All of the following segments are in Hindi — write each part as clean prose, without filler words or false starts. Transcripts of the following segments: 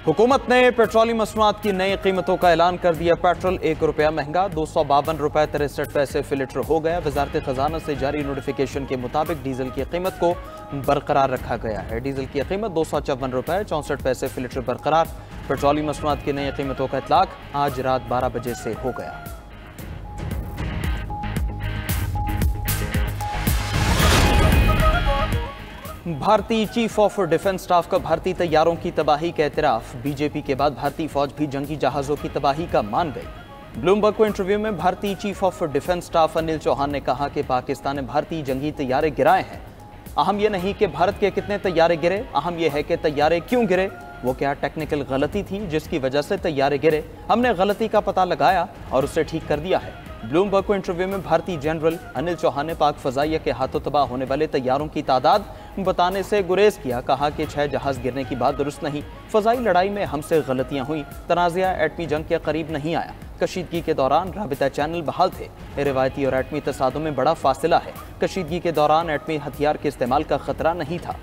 हुकूमत ने पेट्रोलियम मसनूआत की नई कीमतों का ऐलान कर दिया। पेट्रोल 1 रुपया महंगा, 252 रुपये 63 पैसे फी लीटर हो गया। वजारत खजाना से जारी नोटिफिकेशन के मुताबिक डीजल की कीमत को बरकरार रखा गया है। डीजल की कीमत 254 रुपये 64 पैसे फी लीटर बरकरार। पेट्रोलियम मसनूआत की नई कीमतों का इतलाक आज रात 12 बजे से हो गया। भारतीय चीफ ऑफ डिफेंस स्टाफ का भारतीय तैयारों की तबाही का एतराफ। बीजेपी के बाद भारतीय फौज भी जंगी जहाजों की तबाही का मान गई। ब्लूमबर्ग को इंटरव्यू में भारतीय chief of defence staff Anil Chauhan ने कहा कि पाकिस्तान ने भारतीय जंगी तैयारे गिराए हैं। अहम यह नहीं कि भारत के कितने तैयारे गिरे, अहम यह है कि तैयारे क्यों गिरे। वो क्या टेक्निकल गलती थी जिसकी वजह से तैयारे गिरे? हमने गलती का पता लगाया और उसे ठीक कर दिया है। ब्लूमबर्ग को इंटरव्यू में भारतीय जनरल अनिल चौहान ने पाक फजाइया के हाथों तबाह होने वाले तैयारों की तादाद बताने से गुरेज किया। कहा कि 6 जहाज गिरने की बात दुरुस्त नहीं। फजाई लड़ाई में हमसे गलतियां हुई। तनाज़ा एटमी जंग के करीब नहीं आया। कशीदगी के दौरान राबिता चैनल बहाल थे। रिवायती और एटमी तसादुम में बड़ा फासिला है। कशीदगी के दौरान एटमी हथियार के इस्तेमाल का खतरा नहीं था।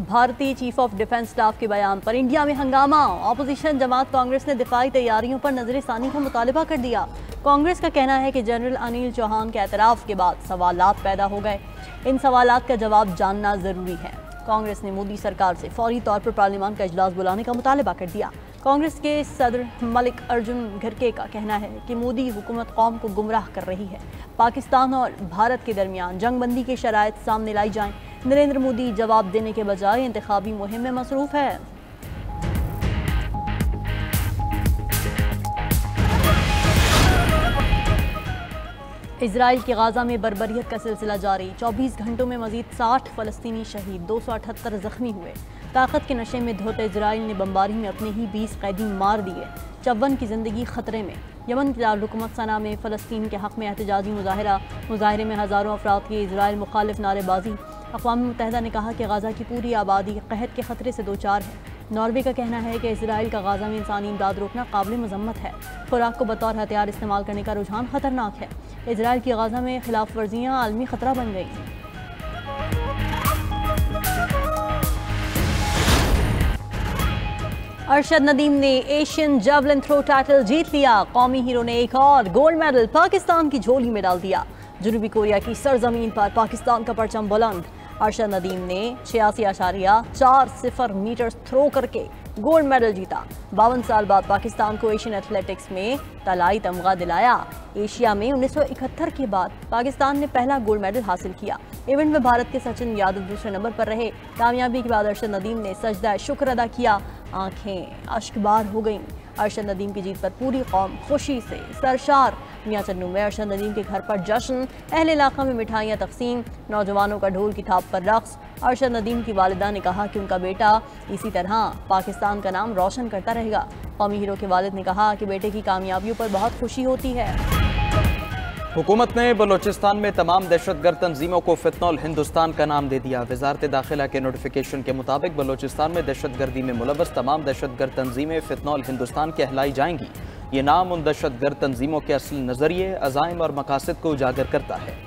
भारतीय चीफ ऑफ डिफेंस स्टाफ के बयान पर इंडिया में हंगामा। ऑपोजिशन जमात कांग्रेस ने दिफाई तैयारियों पर नजरसानी का मुतालबा कर दिया। कांग्रेस का कहना है कि जनरल अनिल चौहान के एतराफ़ के बाद सवालात पैदा हो गए। इन सवालात का जवाब जानना ज़रूरी है। कांग्रेस ने मोदी सरकार से फौरी तौर पर पार्लियामान का इजलास बुलाने का मुतालबा कर दिया। कांग्रेस के सदर मलिक अर्जुन खड़गे का कहना है कि मोदी हुकूमत कौम को गुमराह कर रही है। पाकिस्तान और भारत के दरमियान जंगबंदी के शराइत सामने लाई जाएं। नरेंद्र मोदी जवाब देने के बजाय इंतखाबी मुहिम में मसरूफ है। इजराइल के गाजा में बर्बरियत का सिलसिला जारी। 24 घंटों में मजीद 60 फ़लस्तीनी शहीद, 278 जख्मी हुए। ताकत के नशे में धोते इजराइल ने बमबारी में अपने ही 20 कैदी मार दिए। 54 की ज़िंदगी खतरे में। यमन की दारुलहुकूमत सना में फ़लस्तीन के हक़ में एहतजाजी मुजाहरे में हज़ारों अफराद की इजराइल मुखालिफ नारेबाजी। अक़वाम मुत्तहिदा ने कहा कि गाज़ा की पूरी आबादी कहत के ख़तरे से दो चार है। नॉर्वे का कहना है कि इजराइल का गाज़ा में इंसानी इमदाद रोकना काबिल मज़म्मत है। खुराक को बतौर हथियार इस्तेमाल करने का रुझान ख़तरनाक है। इजराइल की गाज़ा में खिलाफ वर्जियाँ आलमी ख़तरा बन गई। अरशद नदीम ने एशियन जेवलिन थ्रो टाइटल जीत लिया। कौमी हीरो ने एक और गोल्ड मेडल पाकिस्तान की झोली में डाल दिया। जनूबी कोरिया की सरजमीन पर पाकिस्तान का परचम बुलंद। अरशद नदीम ने 86.40 मीटर थ्रो करके गोल्ड मेडल जीता। 52 साल बाद पाकिस्तान को एशियन एथलेटिक्स में तलाई तमगा दिलाया। एशिया में 1971 के बाद पाकिस्तान ने पहला गोल्ड मेडल हासिल किया। इवेंट में भारत के सचिन यादव दूसरे नंबर पर रहे। कामयाबी के बाद अरशद नदीम ने सजदा शुक्र अदा किया। आंखें अश्कबार हो गईं। अरशद नदीम की जीत पर पूरी कौम खुशी से सरशार। मियां चन्नू में अरशद नदीम के घर पर जश्न, अहले इलाका में मिठाइयाँ तकसीम, नौजवानों का ढोल की थाप पर रक्स। अरशद नदीम की वालिदा ने कहा कि उनका बेटा इसी तरह पाकिस्तान का नाम रोशन करता रहेगा। कौमी हीरो के वालिद ने कहा कि बेटे की कामयाबियों पर बहुत खुशी होती है। हुकूमत ने बलोचिस्तान में तमाम दहशतगर्द तंजीमों को फितनौल हिंदुस्तान का नाम दे दिया। वजारत दाखिला के नोटिफिकेशन के मुताबिक बलोचिस्तान में दहशतगर्दी में मुलव्वस तमाम दहशतगर्द तंजीमें फितनौल हिंदुस्तान कहलाई जाएंगी। ये नाम उन दहशतगर्द तंजीमों के असल नजरिए, अज़ाइम और मकासद को उजागर करता है।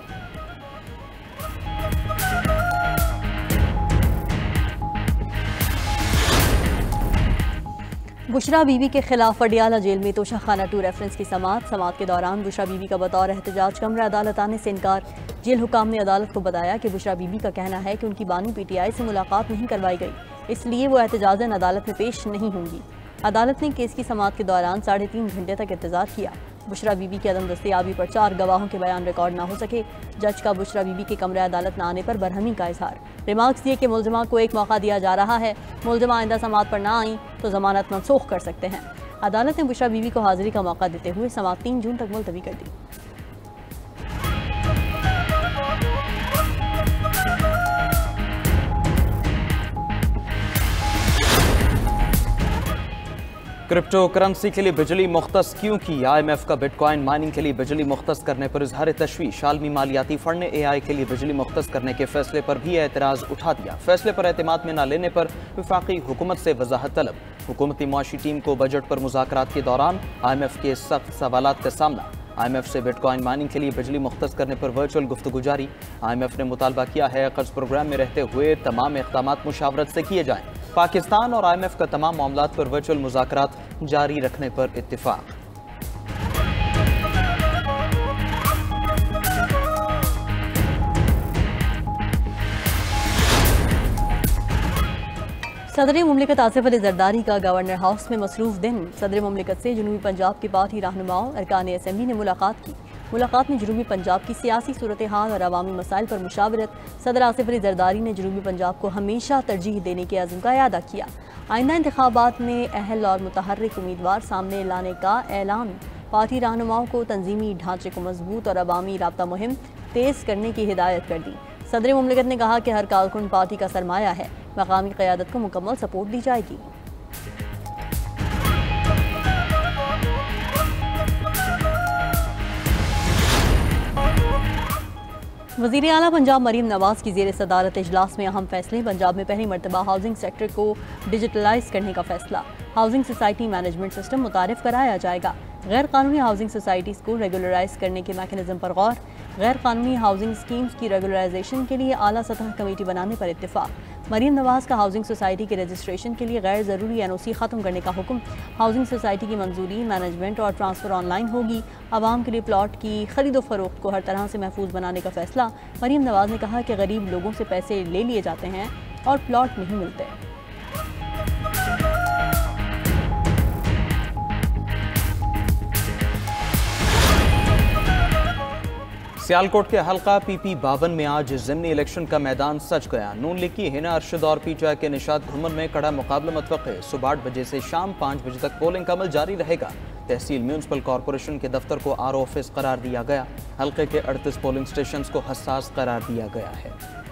बुशरा बीबी के खिलाफ पटियाला जेल में तोशाखाना 2 रेफरेंस की समाअत के दौरान बुशरा बीबी का बतौर एहतजाज कमरा अदालत आने से इनकार। जेल हुकाम ने अदालत को बताया कि बुशरा बीबी का कहना है कि उनकी बानी PTI से मुलाकात नहीं करवाई गई, इसलिए वो एहतजाजन अदालत में पेश नहीं होंगी। अदालत ने केस की समाअत के दौरान 3.5 घंटे तक इंतजार किया। बुशरा बीबी की अदम दस्तयाबी पर 4 गवाहों के बयान रिकॉर्ड ना हो सके। जज का बुशरा बीबी के कमरे अदालत न आने पर बरहमी का इजहार। रिमार्क्स दिए कि मुलजमा को एक मौका दिया जा रहा है। मुलजमा आइंदा समाअत पर ना आई तो जमानत मनसूख कर सकते हैं। अदालत ने बुशरा बीबी को हाजिरी का मौका देते हुए समाअत 3 जून तक मुलतवी कर दी। क्रिप्टो करेंसी के लिए बिजली मुख्तस क्यों की? IMF का बिटकॉइन माइनिंग के लिए बिजली मुख्तस करने पर इजहार तशवीश। आलमी मालियाती फंड ने AI के लिए बिजली मुख्तस करने के फैसले पर भी एतराज़ उठा दिया। फैसले पर एतमाद में न लेने पर वफाकी हुकूमत से वजाहत तलब। हुकूमती मुआशी टीम को बजट पर मुज़ाकरात के दौरान IMF के सख्त सवालात का सामना। IMF से बिटकॉइन माइनिंग के लिए बिजली मुख्तस करने पर वर्चुअल गुफ्तगू जारी। IMF ने मुतालबा किया है कर्ज प्रोग्राम में रहते हुए तमाम इक़दामात मुशावरत से किए जाएं। पाकिस्तान और IMF का तमाम मामलात पर वर्चुअल मुज़ाकरात जारी रखने पर इत्तिफाक। सदर मुमलिकत आसिफ अली जरदारी का गवर्नर हाउस में मसरूफ दिन। सदर मुमलिकत से जनूबी पंजाब के पार्टी रहनुमाओं अरकान असम्बली ने मुलाकात की। मुलाकात में जनूबी पंजाब की सियासी सूरत हाल और अवामी मसाइल पर मुशावरत। सदर आसिफ अली जरदारी ने जनूबी पंजाब को हमेशा तरजीह देने के अज़्म का इआदा किया। आइंदा इंतखाबात में अहल और मुतहर्रिक उम्मीदवार सामने लाने का ऐलान। पार्टी रहनुमाओं को तंजीमी ढांचे को मजबूत और अवामी राब्ता मुहिम तेज़ करने की हिदायत कर दी। सदर मुमलिकत ने कहा कि हर कारकुन पार्टी का सरमाया है, मकामी क़यादत को मुकम्मल सपोर्ट दी जाएगी। वज़ीर आला पंजाब मरीम नवाज की ज़ेर सदारत इजलास में अहम फैसले। पंजाब में पहली मरतबा हाउसिंग सेक्टर को डिजिटलाइज करने का फैसला। हाउसिंग सोसाइटी मैनेजमेंट सिस्टम मुतारिफ कराया जाएगा। गैर कानूनी हाउसिंग सोसाइटीज़ को रेगुलराइज करने के मैकेनिज्म पर गौर। गैर कानूनी हाउसिंग स्कीम्स की रेगुलराइजेशन के लिए आला सतह कमेटी बनाने पर इत्तेफाक। मरीम नवाज का हाउसिंग सोसाइटी के रजिस्ट्रेशन के लिए गैर ज़रूरी NOC ख़त्म करने का हुक्म। हाउसिंग सोसाइटी की मंजूरी, मैनेजमेंट और ट्रांसफ़र ऑनलाइन होगी। आवाम के लिए प्लॉट की खरीदो फरोख्त को हर तरह से महफूज बनाने का फैसला। मरीम नवाज ने कहा कि गरीब लोगों से पैसे ले लिए जाते हैं और प्लॉट नहीं मिलते। सियालकोट के हल्का PP 52 में आज ज़िमनी इलेक्शन का मैदान सज गया। नून लीग की हिना अरशद और PTI के निशात घुमन में कड़ा मुकाबला मुतवक्के। सुबह 8 बजे से शाम 5 बजे तक पोलिंग का अमल जारी रहेगा। तहसील म्यूनसिपल कॉरपोरेशन के दफ्तर को RO ऑफिस करार दिया गया। हल्के के 38 पोलिंग स्टेशन को हसास करार दिया गया है।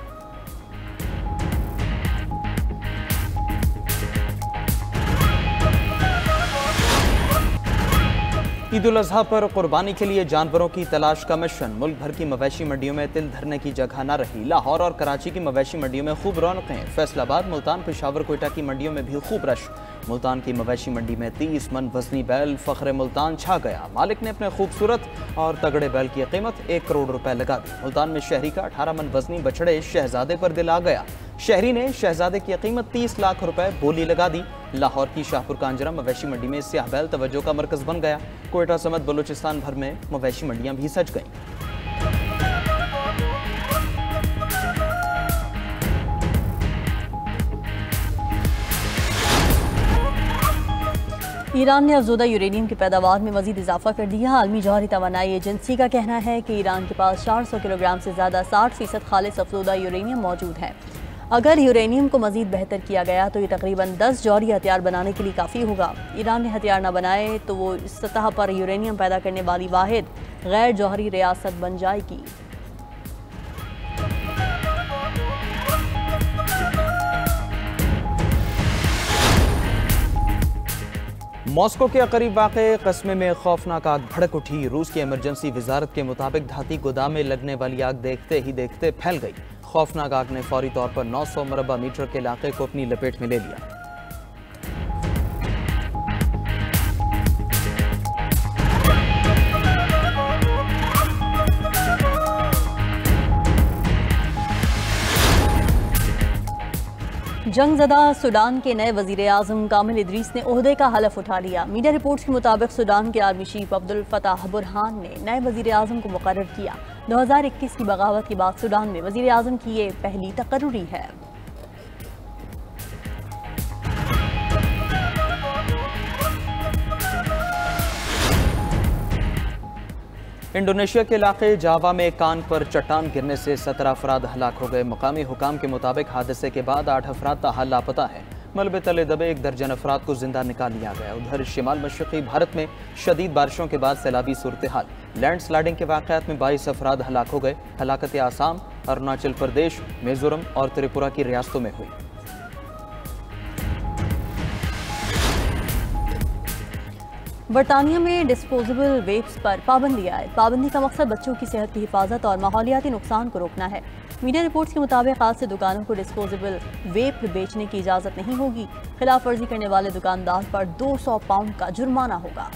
ईद उल अजहा पर कुर्बानी के लिए जानवरों की तलाश का मिशन। मुल्क भर की मवेशी मंडियों में तिल धरने की जगह न रही। लाहौर और कराची की मवेशी मंडियों में खूब रौनकें। फैसलाबाद, मुल्तान, पेशावर, कोयटा की मंडियों में भी खूब रश। मुल्तान की मवेशी मंडी में 30 मन वजनी बैल फख्र मुल्तान छा गया। मालिक ने अपने खूबसूरत और तगड़े बैल की कीमत 1 करोड़ रुपए लगा दी। मुल्तान में शहरी का 18 मन वजनी बछड़े शहजादे पर दिल आ गया। शहरी ने शहजादे की कीमत 30 लाख रुपए बोली लगा दी। लाहौर की शाहपुर कांजरा मवेशी मंडी में स्याह बैल तवज्जो का मरकज बन गया। कोयटा समेत बलूचिस्तान भर में मवेशी मंडियां भी सज गईं। ईरान ने अफजोदा यूरेनियम की पैदावार में मजीद इजाफा कर दिया। आलमी जौहरी तवानाई एजेंसी का कहना है कि ईरान के पास 400 किलोग्राम से ज़्यादा 60% खालिस अफजोदा यूरेनियम मौजूद है। अगर यूरेनियम को मजीद बेहतर किया गया तो ये तकरीबन 10 जौहरी हथियार बनाने के लिए काफ़ी होगा। ईरान ने हथियार न बनाए तो वो इस सतह पर यूरेनियम पैदा करने वाली वाहिद गैर जौहरी रियासत बन जाएगी। मॉस्को के करीब वाक़े कस्मे में खौफनाक आग भड़क उठी। रूस की इमरजेंसी वजारत के मुताबिक धाती गोदाम में लगने वाली आग देखते ही देखते फैल गई। खौफनाक आग ने फौरी तौर पर 900 मरबा मीटर के इलाके को अपनी लपेट में ले लिया। जंगज़दा सूडान के नए वज़ीर आज़म कामिल इदरीस ने ओहदे का हलफ उठा लिया। मीडिया रिपोर्ट्स के मुताबिक सूडान के army chief Abdul Fattah Burhan ने नए वज़ीर आज़म को मुकर्रर किया। 2021 की बगावत के बाद सूडान में वज़ीर आज़म की ये पहली तकर्रुरी है। इंडोनेशिया के इलाके जावा में कान पर चट्टान गिरने से 17 अफराद हलाक हो गए। मकामी हुकाम के मुताबिक हादसे के बाद 8 अफराद ताहाल लापता है। मलबे तले दबे 1 दर्जन अफराद को जिंदा निकाल लिया गया। उधर शिमाल मशरक़ी भारत में शदीद बारिशों के बाद सैलाबी सूरत हाल। लैंड स्लाइडिंग के वाक़यात में 22 अफराद हलाक हो गए। हलाकतें आसाम, अरुणाचल प्रदेश, मिजोरम और त्रिपुरा की रियासतों में हुई। बरतानिया में डिस्पोजेबल वेप्स पर पाबंदी आए। पाबंदी का मकसद बच्चों की सेहत की हिफाजत और माहौलियाती नुकसान को रोकना है। मीडिया रिपोर्ट्स के मुताबिक आज से दुकानों को डिस्पोजेबल वेप बेचने की इजाज़त नहीं होगी। खिलाफ वर्जी करने वाले दुकानदार पर 200 पाउंड का जुर्माना होगा।